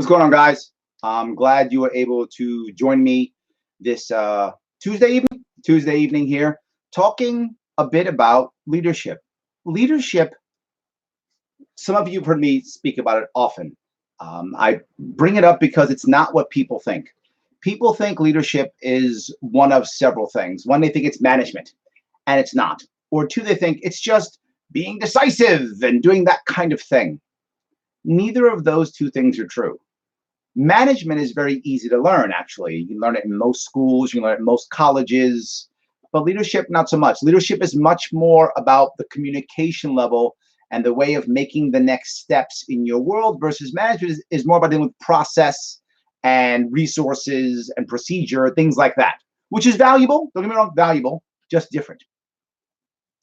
What's going on, guys? I'm glad you were able to join me this Tuesday evening. Tuesday evening here, talking a bit about leadership. Leadership. Some of you have heard me speak about it often. I bring it up because it's not what people think. People think leadership is one of several things. One, they think it's management, and it's not. Or two, they think it's just being decisive and doing that kind of thing. Neither of those two things are true. Management is very easy to learn, actually. You can learn it in most schools, you can learn it in most colleges, but leadership, not so much. Leadership is much more about the communication level and the way of making the next steps in your world, versus management is more about dealing with process and resources and procedure, things like that, which is valuable. Don't get me wrong, valuable, just different.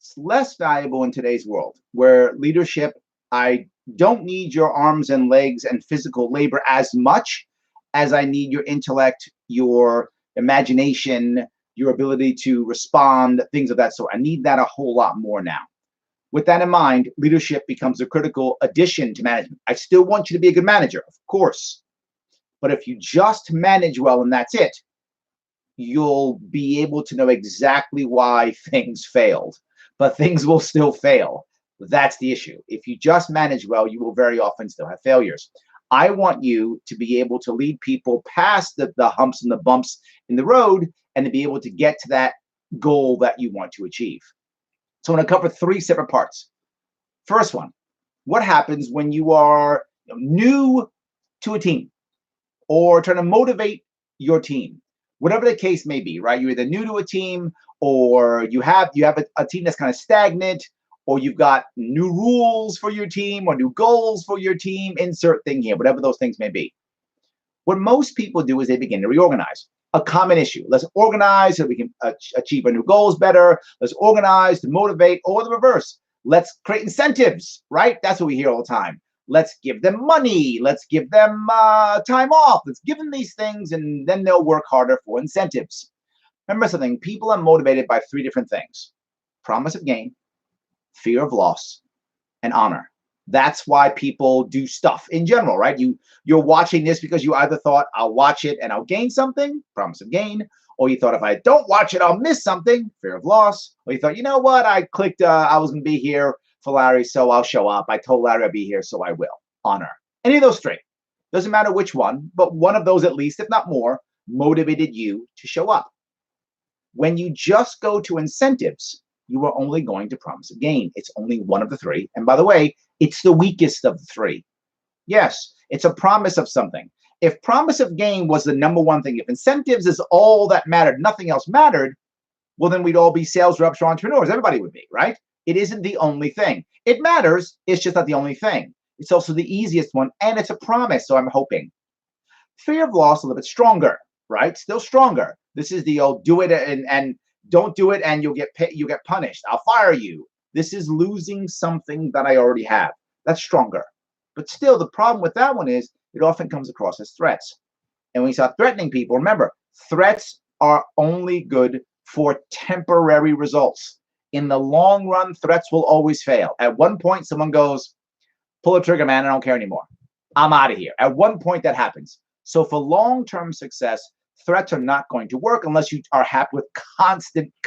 It's less valuable in today's world where leadership, I don't need your arms and legs and physical labor as much as I need your intellect, your imagination, your ability to respond, things of that sort. I need that a whole lot more now. With that in mind, leadership becomes a critical addition to management. I still want you to be a good manager, of course. But if you just manage well and that's it, you'll be able to know exactly why things failed. But things will still fail. That's the issue. If you just manage well, you will very often still have failures. I want you to be able to lead people past the humps and the bumps in the road and to be able to get to that goal that you want to achieve. So I'm going to cover three separate parts. First one, what happens when you are new to a team or trying to motivate your team? Whatever the case may be, right? You're either new to a team or you have a team that's kind of stagnant, or you've got new rules for your team or new goals for your team, insert thing here, whatever those things may be. What most people do is they begin to reorganize. A common issue. Let's organize so we can achieve our new goals better. Let's organize to motivate, or the reverse. Let's create incentives, right? That's what we hear all the time. Let's give them money. Let's give them time off. Let's give them these things, and then they'll work harder for incentives. Remember something, people are motivated by three different things: promise of gain, fear of loss, and honor. That's why people do stuff in general, right? You're watching this because you either thought, I'll watch it and I'll gain something, promise of gain, or you thought, if I don't watch it, I'll miss something, fear of loss, or you thought, you know what, I clicked, I was going to be here for Larry, so I'll show up. I told Larry I'd be here, so I will. Honor. Any of those three. Doesn't matter which one, but one of those at least, if not more, motivated you to show up. When you just go to incentives, you are only going to promise a gain. It's only one of the three. And by the way, it's the weakest of the three. Yes, it's a promise of something. If promise of gain was the number one thing, if incentives is all that mattered, nothing else mattered, well, then we'd all be sales reps or entrepreneurs. Everybody would be, right? It isn't the only thing. It matters. It's just not the only thing. It's also the easiest one, and it's a promise, so I'm hoping. Fear of loss, a little bit stronger, right? Still stronger. This is the old do it and don't do it and you'll get punished. I'll fire you. This is losing something that I already have. That's stronger. But still, the problem with that one is it often comes across as threats. And when you start threatening people, remember, threats are only good for temporary results. In the long run, threats will always fail. At one point, someone goes, pull the trigger, man, I don't care anymore. I'm out of here. At one point, that happens. So for long-term success, threats are not going to work unless you are happy with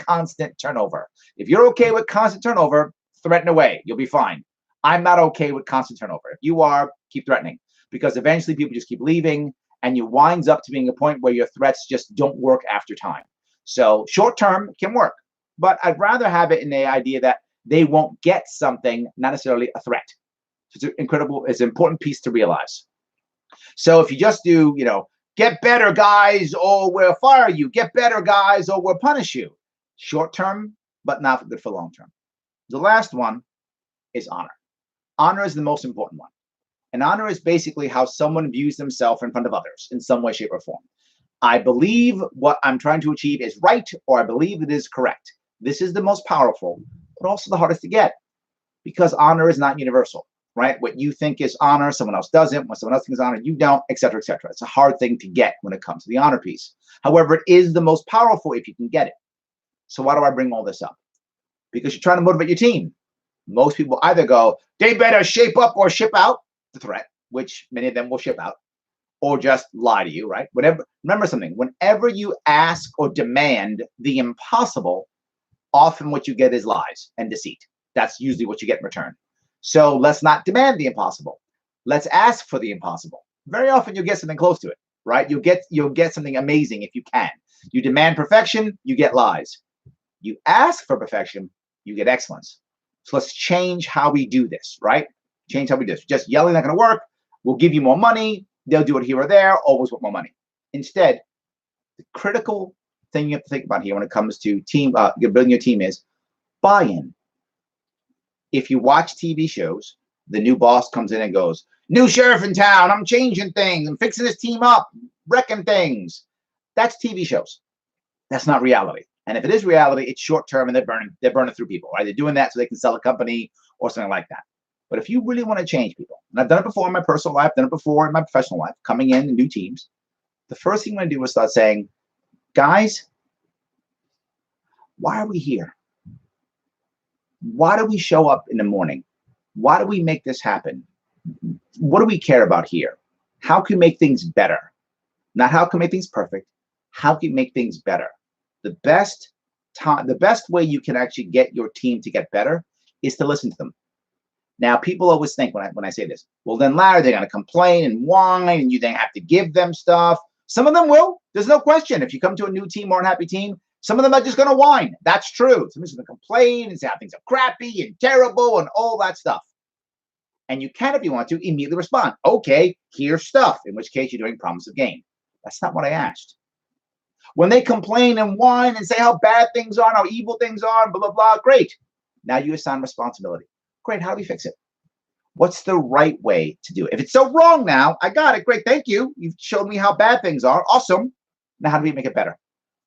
constant turnover. If you're okay with constant turnover, threaten away. You'll be fine. I'm not okay with constant turnover. If you are, keep threatening, because eventually people just keep leaving and you winds up to being a point where your threats just don't work after time. So short term can work, but I'd rather have it in the idea that they won't get something, not necessarily a threat. It's it's an important piece to realize. So if you just do, get better, guys, or we'll fire you. Get better, guys, or we'll punish you. Short term, but not good for long term. The last one is honor. Honor is the most important one. And honor is basically how someone views themselves in front of others in some way, shape, or form. I believe what I'm trying to achieve is right, or I believe it is correct. This is the most powerful, but also the hardest to get, because honor is not universal. Right? What you think is honor, someone else doesn't. When someone else thinks honor, you don't, et cetera, et cetera. It's a hard thing to get when it comes to the honor piece. However, it is the most powerful if you can get it. So why do I bring all this up? Because you're trying to motivate your team. Most people either go, they better shape up or ship out, the threat, which many of them will ship out, or just lie to you, right? Whatever. Remember something, whenever you ask or demand the impossible, often what you get is lies and deceit. That's usually what you get in return. So let's not demand the impossible. Let's ask for the impossible. Very often you'll get something close to it, right? You'll get something amazing if you can. You demand perfection, you get lies. You ask for perfection, you get excellence. So let's change how we do this, right? Change how we do this. Just yelling not going to work. We'll give you more money. They'll do it here or there. Always want more money. Instead, the critical thing you have to think about here when it comes to team, building your team is buy-in. If you watch TV shows, the new boss comes in and goes, "New sheriff in town. I'm changing things. I'm fixing this team up, wrecking things." That's TV shows. That's not reality. And if it is reality, it's short term, and they're burning through people, right? They're doing that so they can sell a company or something like that. But if you really want to change people, and I've done it before in my personal life, done it before in my professional life, coming in new teams, the first thing I'm going to do is start saying, guys, why are we here? Why do we show up in the morning? Why do we make this happen? What do we care about here? How can we make things better? Not how can we make things perfect. How can we make things better? The best way you can actually get your team to get better is to listen to them. Now, people always think when I say this, well, then Larry, they're going to complain and whine, and you then have to give them stuff. Some of them will. There's no question. If you come to a new team or an unhappy team, some of them are just going to whine. That's true. Somebody's going to complain and say how things are crappy and terrible and all that stuff. And you can, if you want to, immediately respond. Okay, here's stuff, in which case you're doing promise of gain. That's not what I asked. When they complain and whine and say how bad things are, how evil things are, blah, blah, blah, great. Now you assign responsibility. Great, how do we fix it? What's the right way to do it? If it's so wrong now, I got it. Great, thank you. You've showed me how bad things are. Awesome. Now how do we make it better?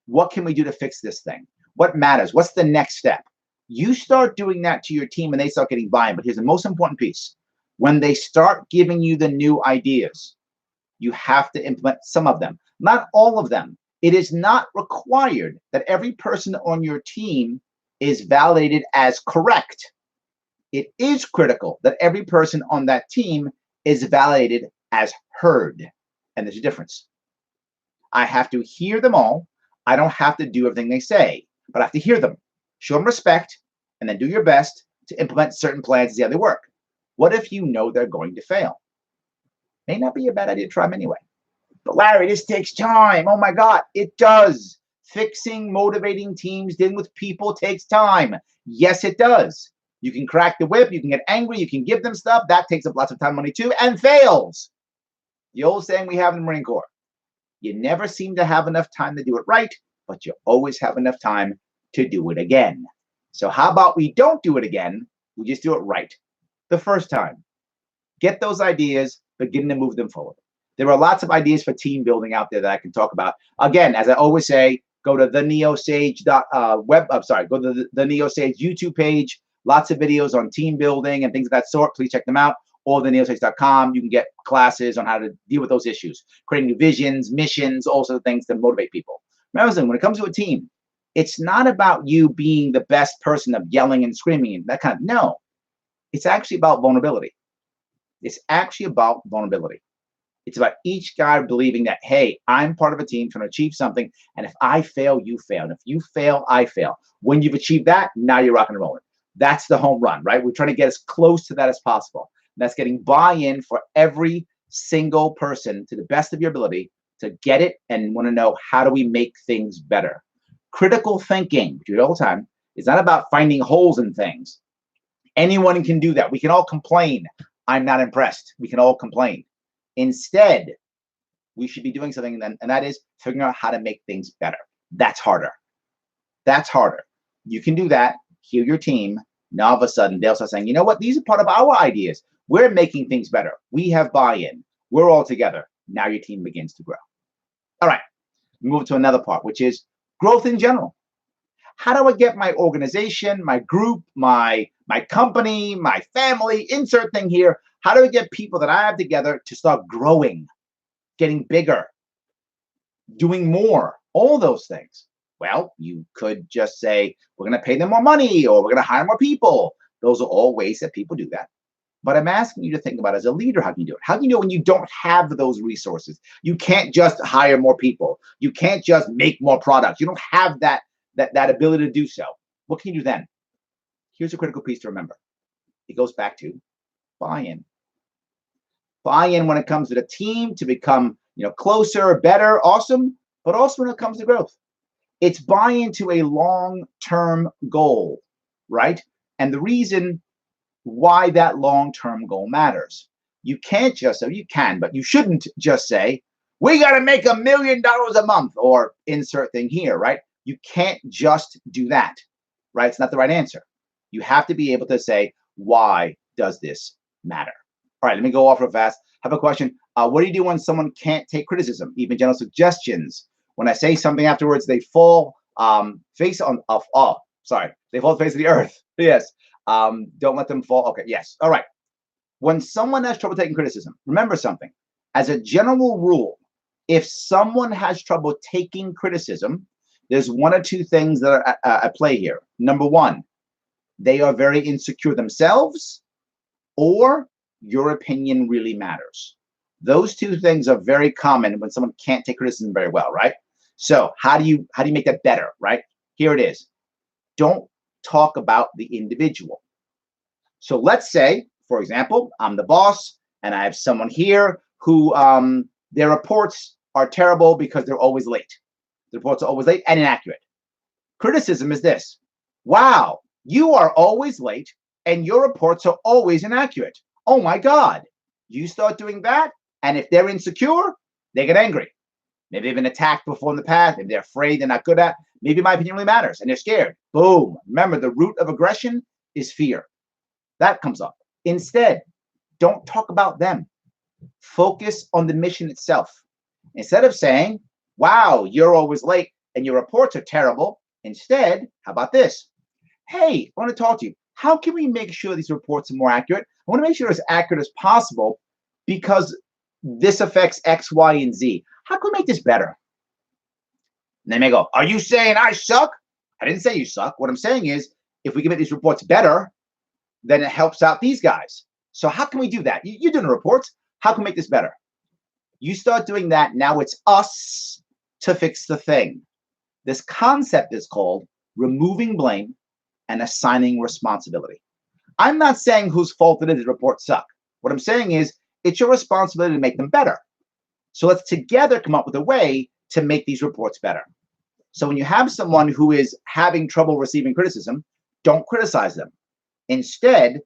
What can we do to fix this thing? What matters? What's the next step? You start doing that to your team and they start getting buy-in. But here's the most important piece. When they start giving you the new ideas, you have to implement some of them, not all of them. It is not required that every person on your team is validated as correct. It is critical that every person on that team is validated as heard. And there's a difference. I have to hear them all. I don't have to do everything they say, but I have to hear them, show them respect, and then do your best to implement certain plans and see how they work. What if you know they're going to fail? May not be a bad idea to try them anyway. But Larry, this takes time. Oh my God, it does. Fixing, motivating teams, dealing with people takes time. Yes, it does. You can crack the whip, you can get angry, you can give them stuff. That takes up lots of time, money too, and fails. The old saying we have in the Marine Corps. You never seem to have enough time to do it right, but you always have enough time to do it again. So how about we don't do it again, we just do it right the first time. Get those ideas, begin to move them forward. There are lots of ideas for team building out there that I can talk about. Again, as I always say, go to the NeoSage go to the NeoSage YouTube page. Lots of videos on team building and things of that sort. Please check them out. Or the neosage.com. You can get classes on how to deal with those issues, creating new visions, missions, all sorts of things to motivate people. Remember, when it comes to a team, it's not about you being the best person of yelling and screaming and that kind of, no. It's actually about vulnerability. It's actually about vulnerability. It's about each guy believing that, hey, I'm part of a team trying to achieve something, and if I fail, you fail. And if you fail, I fail. When you've achieved that, now you're rocking and rolling. That's the home run, right? We're trying to get as close to that as possible. And that's getting buy-in for every single person to the best of your ability to get it and want to know, how do we make things better? Critical thinking, which we do all the time, is not about finding holes in things. Anyone can do that. We can all complain. I'm not impressed. We can all complain. Instead, we should be doing something, and that is figuring out how to make things better. That's harder. That's harder. You can do that. Hear your team. Now, all of a sudden, they'll start saying, you know what? These are part of our ideas. We're making things better. We have buy-in. We're all together. Now your team begins to grow. All right. Move to another part, which is growth in general. How do I get my organization, my group, my company, my family, insert thing here? How do we get people that I have together to start growing, getting bigger, doing more, all those things? Well, you could just say, we're going to pay them more money, or we're going to hire more people. Those are all ways that people do that. But I'm asking you to think about, as a leader, how can you do it? How can you do it when you don't have those resources? You can't just hire more people. You can't just make more products. You don't have that ability to do so. What can you do then? Here's a critical piece to remember. It goes back to buy-in. Buy-in when it comes to the team to become, closer, better, awesome, but also when it comes to growth. It's buy-in to a long-term goal, right? And the reason why that long-term goal matters. You can't just, so you can, but you shouldn't just say, we got to make $1 million a month, or insert thing here, right? You can't just do that, right? It's not the right answer. You have to be able to say, why does this matter? All right, let me go off real fast. I have a question. What do you do when someone can't take criticism, even general suggestions? When I say something afterwards, they fall face on off. Oh, sorry, they fall face of the earth. Yes. Don't let them fall. Okay. Yes. All right. When someone has trouble taking criticism, remember something. As a general rule, if someone has trouble taking criticism, there's one or two things that are at play here. Number one, they are very insecure themselves, or your opinion really matters. Those two things are very common when someone can't take criticism very well, right? So how do you make that better, right? Here it is. Don't talk about the individual. So let's say, for example, I'm the boss and I have someone here who their reports are terrible because they're always late. The reports are always late and inaccurate. Criticism is this: wow, you are always late and your reports are always inaccurate. Oh my God. You start doing that, and if they're insecure, they get angry. Maybe they've been attacked before in the past, maybe they're afraid they're not good at. Maybe my opinion really matters and they're scared. Boom. Remember, the root of aggression is fear. That comes up. Instead, don't talk about them. Focus on the mission itself. Instead of saying, wow, you're always late and your reports are terrible, instead, how about this? Hey, I want to talk to you. How can we make sure these reports are more accurate? I want to make sure as accurate as possible because this affects X, Y, and Z. How can we make this better? And they may go, are you saying I suck? I didn't say you suck. What I'm saying is, if we can make these reports better, then it helps out these guys. So how can we do that? You're doing the reports. How can we make this better? You start doing that. Now it's us to fix the thing. This concept is called removing blame and assigning responsibility. I'm not saying whose fault it is the reports suck. What I'm saying is it's your responsibility to make them better. So let's together come up with a way to make these reports better. So when you have someone who is having trouble receiving criticism, don't criticize them. Instead,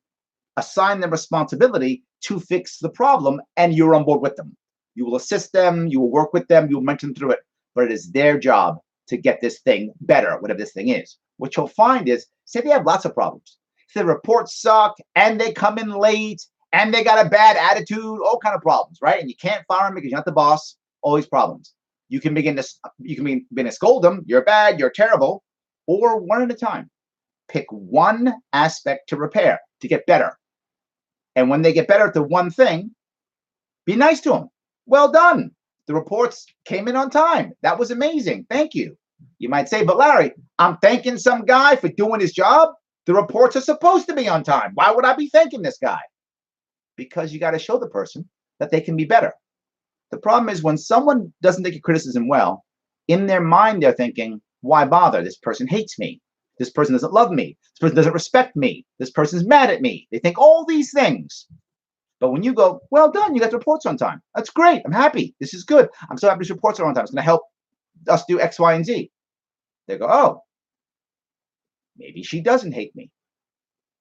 assign them responsibility to fix the problem, and you're on board with them. You will assist them, you will work with them, you will mentor them through it, but it is their job to get this thing better, whatever this thing is. What you'll find is, say they have lots of problems. Say the reports suck, and they come in late, and they got a bad attitude, all kind of problems, right? And you can't fire them because you're not the boss, all these problems. You can begin to scold them, you're bad, you're terrible, or one at a time. Pick one aspect to repair, to get better. And when they get better at the one thing, be nice to them. Well done. The reports came in on time. That was amazing. Thank you. You might say, but Larry, I'm thanking some guy for doing his job. The reports are supposed to be on time. Why would I be thanking this guy? Because you got to show the person that they can be better. The problem is when someone doesn't take a criticism well, in their mind, they're thinking, why bother? This person hates me. This person doesn't love me. This person doesn't respect me. This person's mad at me. They think all these things. But when you go, well done, you got the reports on time. That's great. I'm happy. This is good. I'm so happy these reports are on time. It's going to help us do X, Y, and Z. They go, oh, maybe she doesn't hate me.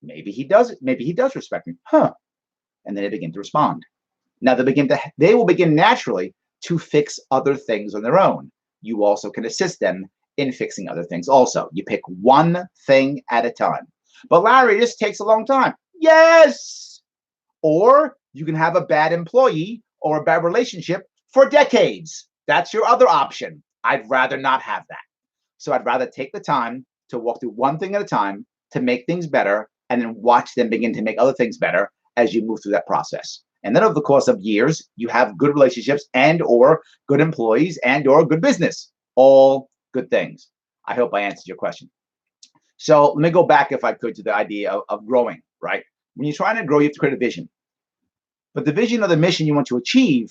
Maybe he does. Maybe he does respect me. Huh. And then they begin to respond. Now they will begin naturally to fix other things on their own. You also can assist them in fixing other things also. You pick one thing at a time. But Larry, this takes a long time. Yes. Or you can have a bad employee or a bad relationship for decades. That's your other option. I'd rather not have that. So I'd rather take the time to walk through one thing at a time to make things better, and then watch them begin to make other things better as you move through that process. And then over the course of years, you have good relationships and or good employees and or good business. All good things. I hope I answered your question. So let me go back, if I could, to the idea of growing, right? When you're trying to grow, you have to create a vision. But the vision or the mission you want to achieve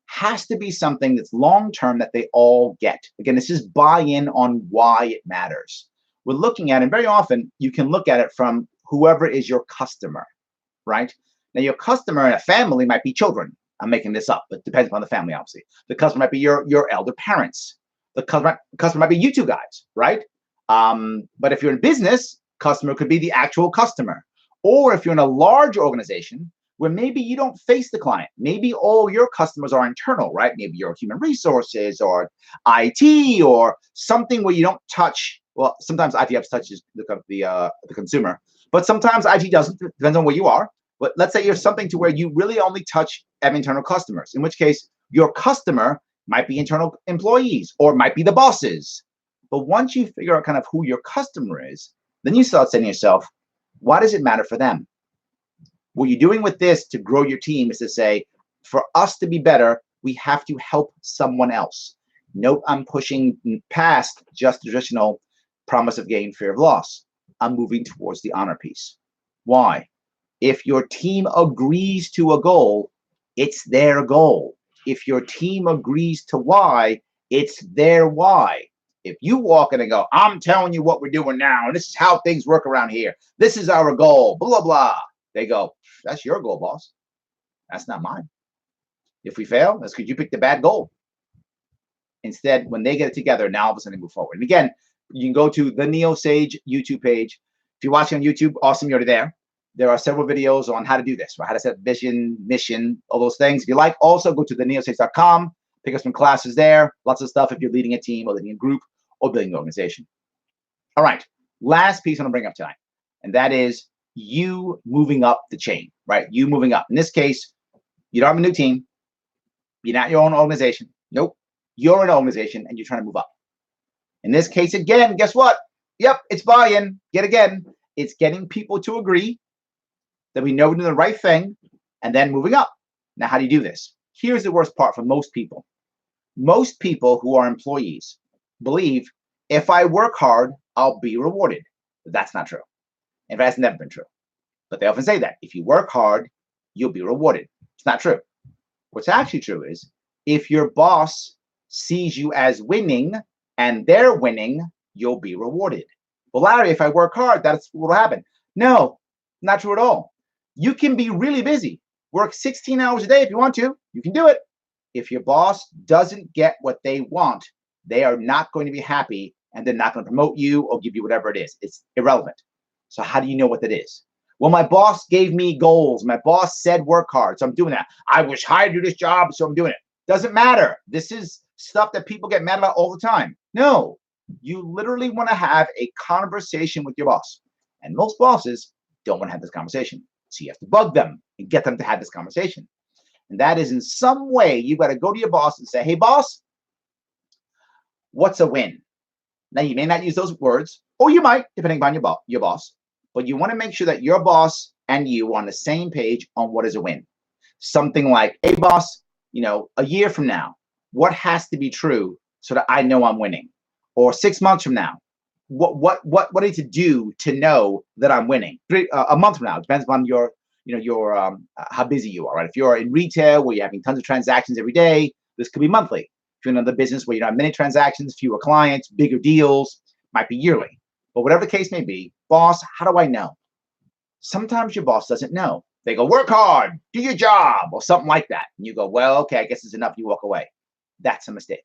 has to be something that's long-term that they all get. Again, this is buy-in on why it matters. We're looking at, and very often you can look at it from whoever is your customer, right? Now, your customer in a family might be children. I'm making this up, but it depends upon the family, obviously. The customer might be your elder parents. The customer might be you two guys, right? But if you're in business, customer could be the actual customer. Or if you're in a large organization where maybe you don't face the client, maybe all your customers are internal, right? Maybe you're human resources or IT or something where you don't touch. Well, sometimes IT touches the consumer, but sometimes IT doesn't. Depends on where you are. But let's say you're something to where you really only touch internal customers, in which case your customer might be internal employees or might be the bosses. But once you figure out kind of who your customer is, then you start saying to yourself, why does it matter for them? What you're doing with this to grow your team is to say, for us to be better, we have to help someone else. Nope, I'm pushing past just traditional promise of gain, fear of loss. I'm moving towards the honor piece. Why? If your team agrees to a goal, it's their goal. If your team agrees to why, it's their why. If you walk in and go, I'm telling you what we're doing now, and this is how things work around here. This is our goal, blah, blah, blah. They go, that's your goal, boss. That's not mine. If we fail, that's because you picked the bad goal. Instead, when they get it together, now all of a sudden they move forward. And again, you can go to the Neo Sage YouTube page. If you're watching on YouTube, awesome, you're already there. There are several videos on how to do this, right? How to set vision, mission, all those things. If you like, also go to theneosage.com, pick up some classes there. Lots of stuff if you're leading a team or leading a group or building an organization. All right, last piece I'm gonna bring up tonight, and that is you moving up the chain, right? You moving up. In this case, you don't have a new team. You're not your own organization. Nope, you're an organization and you're trying to move up. In this case, again, guess what? Yep, it's buy-in. Yet again, it's getting people to agree that we know we're doing the right thing and then moving up. Now, how do you do this? Here's the worst part for most people. Most people who are employees believe if I work hard, I'll be rewarded. But that's not true. In fact, it's never been true. But they often say that if you work hard, you'll be rewarded. It's not true. What's actually true is if your boss sees you as winning and they're winning, you'll be rewarded. Well, Larry, if I work hard, that's what will happen. No, not true at all. You can be really busy. Work 16 hours a day if you want to. You can do it. If your boss doesn't get what they want, they are not going to be happy and they're not going to promote you or give you whatever it is. It's irrelevant. So how do you know what that is? Well, my boss gave me goals. My boss said work hard, so I'm doing that. I was hired to do this job, so I'm doing it. Doesn't matter. This is stuff that people get mad about all the time. No, you literally want to have a conversation with your boss. And most bosses don't want to have this conversation. So you have to bug them and get them to have this conversation. And that is in some way, you've got to go to your boss and say, hey, boss, what's a win? Now, you may not use those words, or you might, depending on your boss. But you want to make sure that your boss and you are on the same page on what is a win. Something like, hey, boss, a year from now, what has to be true so that I know I'm winning? Or 6 months from now, what I need to do to know that I'm winning? A month from now, it depends on your how busy you are, right? If you're in retail where you're having tons of transactions every day, this could be monthly. If you're in another business where you don't have many transactions, fewer clients, bigger deals, might be yearly. But whatever the case may be, boss, how do I know? Sometimes your boss doesn't know. They go, work hard, do your job, or something like that. And you go, well, okay, I guess it's enough. You walk away. That's a mistake.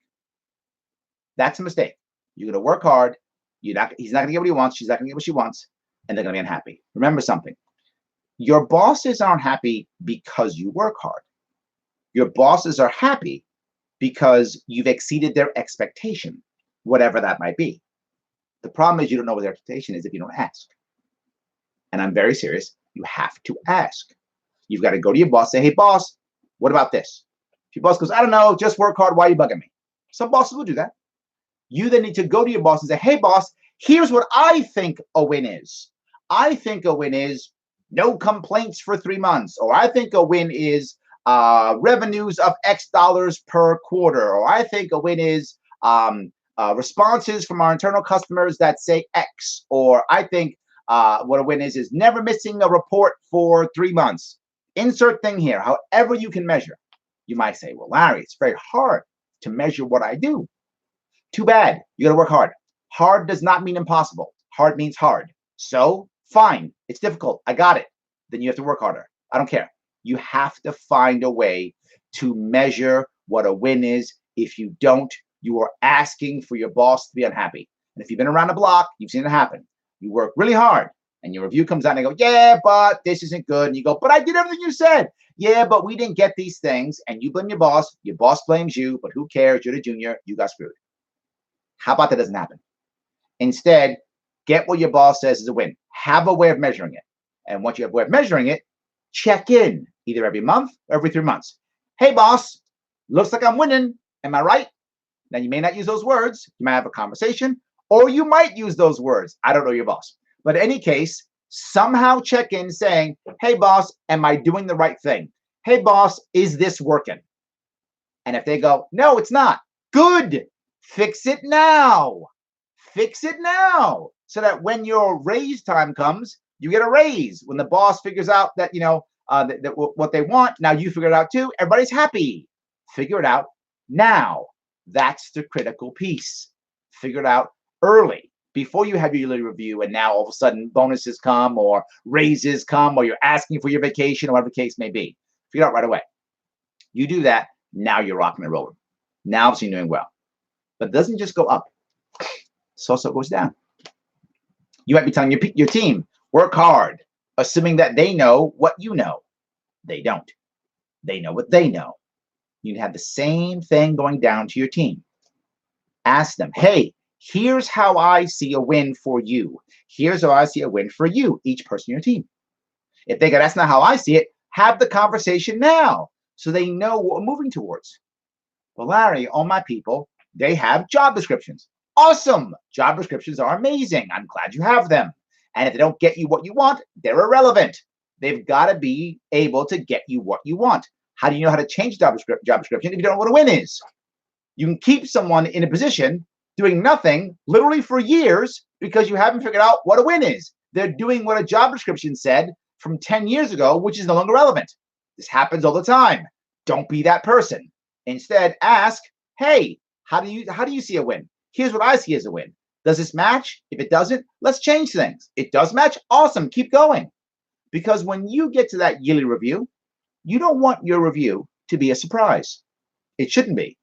That's a mistake. You're going to work hard. He's not going to get what he wants. She's not going to get what she wants. And they're going to be unhappy. Remember something. Your bosses aren't happy because you work hard. Your bosses are happy because you've exceeded their expectation, whatever that might be. The problem is you don't know what their expectation is if you don't ask. And I'm very serious. You have to ask. You've got to go to your boss, say, hey, boss, what about this? If your boss goes, I don't know, just work hard. Why are you bugging me? Some bosses will do that. You then need to go to your boss and say, hey, boss, here's what I think a win is. I think a win is no complaints for 3 months. Or I think a win is revenues of X dollars per quarter. Or I think a win is responses from our internal customers that say X. Or I think What a win is never missing a report for 3 months. Insert thing here, however you can measure. You might say, well, Larry, it's very hard to measure what I do. Too bad. You got to work hard. Hard does not mean impossible. Hard means hard. So fine. It's difficult. I got it. Then you have to work harder. I don't care. You have to find a way to measure what a win is. If you don't, you are asking for your boss to be unhappy. And if you've been around the block, you've seen it happen. You work really hard and your review comes out and they go, yeah, but this isn't good. And you go, but I did everything you said. Yeah, but we didn't get these things. And you blame your boss blames you, but who cares? You're the junior. You got screwed. How about that doesn't happen? Instead, get what your boss says is a win. Have a way of measuring it. And once you have a way of measuring it, check in either every month or every 3 months. Hey, boss, looks like I'm winning. Am I right? Now, you may not use those words. You might have a conversation, or you might use those words. I don't know your boss. But in any case, somehow check in saying, hey, boss, am I doing the right thing? Hey, boss, is this working? And if they go, no, it's not. Good. Fix it now. Fix it now. So that when your raise time comes, you get a raise. When the boss figures out that, what they want, now you figure it out too. Everybody's happy. Figure it out now. That's the critical piece. Figure it out early before you have your yearly review. And now all of a sudden bonuses come or raises come or you're asking for your vacation or whatever the case may be. Figure it out right away. You do that. Now you're rocking and rolling. Now obviously you're doing well. But it doesn't just go up. It also goes down. You might be telling your team, work hard, assuming that they know what you know. They don't. They know what they know. You have the same thing going down to your team. Ask them, hey, here's how I see a win for you. Here's how I see a win for you, each person in your team. If they go, that's not how I see it, have the conversation now so they know what we're moving towards. Well, Larry, all my people, they have job descriptions. Awesome. Job descriptions are amazing. I'm glad you have them. And if they don't get you what you want, they're irrelevant. They've got to be able to get you what you want. How do you know how to change job description if you don't know what a win is? You can keep someone in a position doing nothing literally for years because you haven't figured out what a win is. They're doing what a job description said from 10 years ago, which is no longer relevant. This happens all the time. Don't be that person. Instead, ask, hey, how do you see a win? Here's what I see as a win. Does this match? If it doesn't, let's change things. It does match. Awesome. Keep going. Because when you get to that yearly review, you don't want your review to be a surprise. It shouldn't be.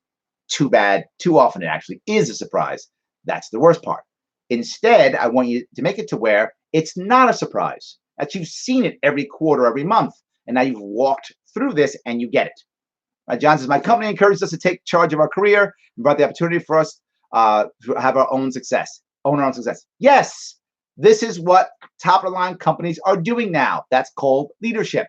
Too bad. Too often it actually is a surprise. That's the worst part. Instead, I want you to make it to where it's not a surprise, that you've seen it every quarter, every month, and now you've walked through this and you get it. John says, my company encourages us to take charge of our career and brought the opportunity for us to have our own success, own our own success. Yes, this is what top of the line companies are doing now. That's called leadership,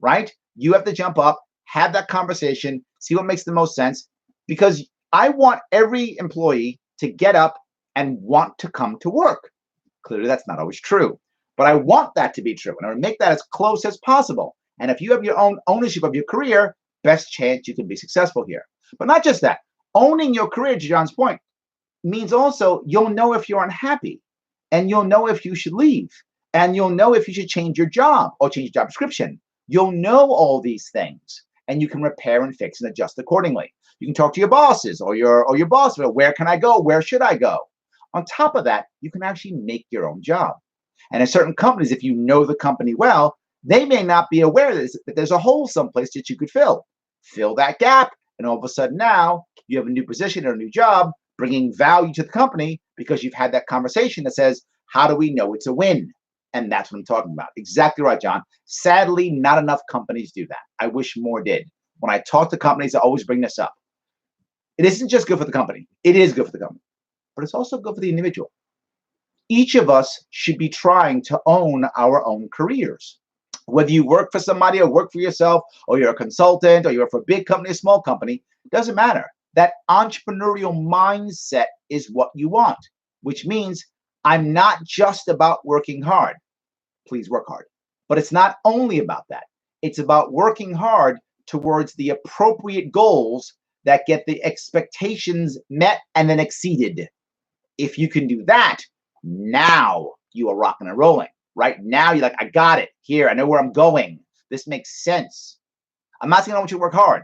right? You have to jump up, have that conversation, see what makes the most sense, because I want every employee to get up and want to come to work. Clearly, that's not always true, but I want that to be true, and I would make that as close as possible. And if you have your own ownership of your career, best chance you can be successful here. But not just that. Owning your career, to John's point, means also you'll know if you're unhappy, and you'll know if you should leave, and you'll know if you should change your job or change your job description. You'll know all these things, and you can repair and fix and adjust accordingly. You can talk to your bosses or your boss about where can I go? Where should I go? On top of that, you can actually make your own job. And in certain companies, if you know the company well, they may not be aware that there's a hole someplace that you could fill. Fill that gap, and all of a sudden now you have a new position or a new job bringing value to the company because you've had that conversation that says, how do we know it's a win? And that's what I'm talking about. Exactly right, John. Sadly, not enough companies do that. I wish more did. When I talk to companies, I always bring this up. It isn't just good for the company. It is good for the company, but it's also good for the individual. Each of us should be trying to own our own careers. Whether you work for somebody or work for yourself, or you're a consultant, or you're for a big company, a small company, doesn't matter. That entrepreneurial mindset is what you want, which means I'm not just about working hard. Please work hard. But it's not only about that. It's about working hard towards the appropriate goals that get the expectations met and then exceeded. If you can do that, now you are rocking and rolling. Right now, you're like, I got it here. I know where I'm going. This makes sense. I'm not saying I want you to work hard,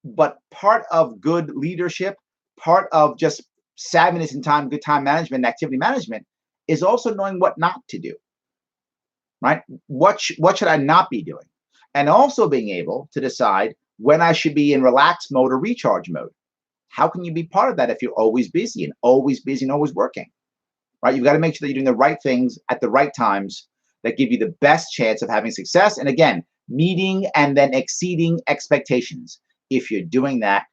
but part of good leadership, part of just savviness in time, good time management, and activity management is also knowing what not to do, right? What should I not be doing? And also being able to decide when I should be in relax mode or recharge mode. How can you be part of that if you're always busy and always working, right? You've got to make sure that you're doing the right things at the right times that give you the best chance of having success. And again, meeting and then exceeding expectations. If you're doing that,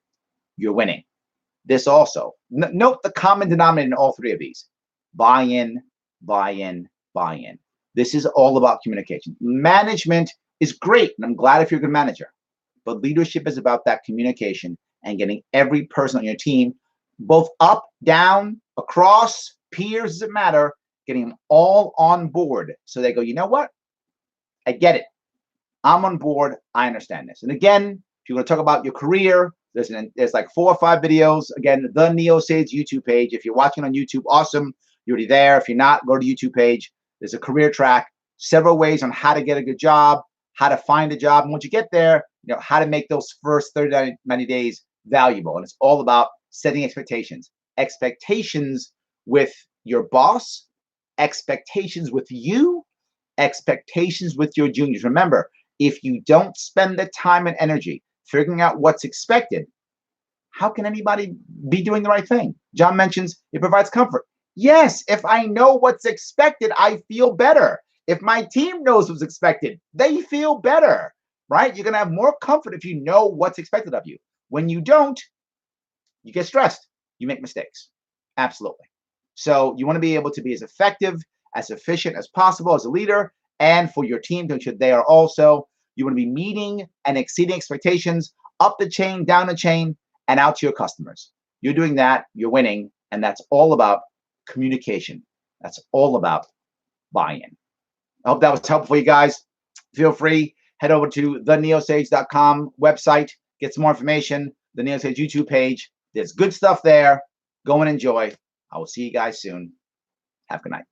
you're winning. This also, note the common denominator in all three of these: buy in, buy in, buy in. This is all about communication. Management is great, and I'm glad if you're a good manager, but leadership is about that communication and getting every person on your team, both up, down, across, peers, doesn't matter, getting them all on board so they go, you know what? I get it. I'm on board. I understand this. And again, if you're going to talk about your career, there's like 4 or 5 videos. Again, the Neo Sage YouTube page. If you're watching on YouTube, awesome. You're already there. If you're not, go to the YouTube page. There's a career track, several ways on how to get a good job, how to find a job. And once you get there, you know, how to make those first 30, 90 days valuable. And it's all about setting expectations. Expectations with your boss, expectations with you, expectations with your juniors. Remember, if you don't spend the time and energy figuring out what's expected, how can anybody be doing the right thing? John mentions it provides comfort. Yes, if I know what's expected, I feel better. If my team knows what's expected, they feel better, right? You're going to have more comfort if you know what's expected of you. When you don't, you get stressed. You make mistakes. Absolutely. So you want to be able to be as effective, as efficient as possible as a leader, and for your team to ensure they are also. You want to be meeting and exceeding expectations up the chain, down the chain, and out to your customers. You're doing that, you're winning, and that's all about communication. That's all about buy-in. I hope that was helpful for you guys. Feel free, head over to theneosage.com website, get some more information, the Neosage YouTube page. There's good stuff there. Go and enjoy. I will see you guys soon. Have a good night.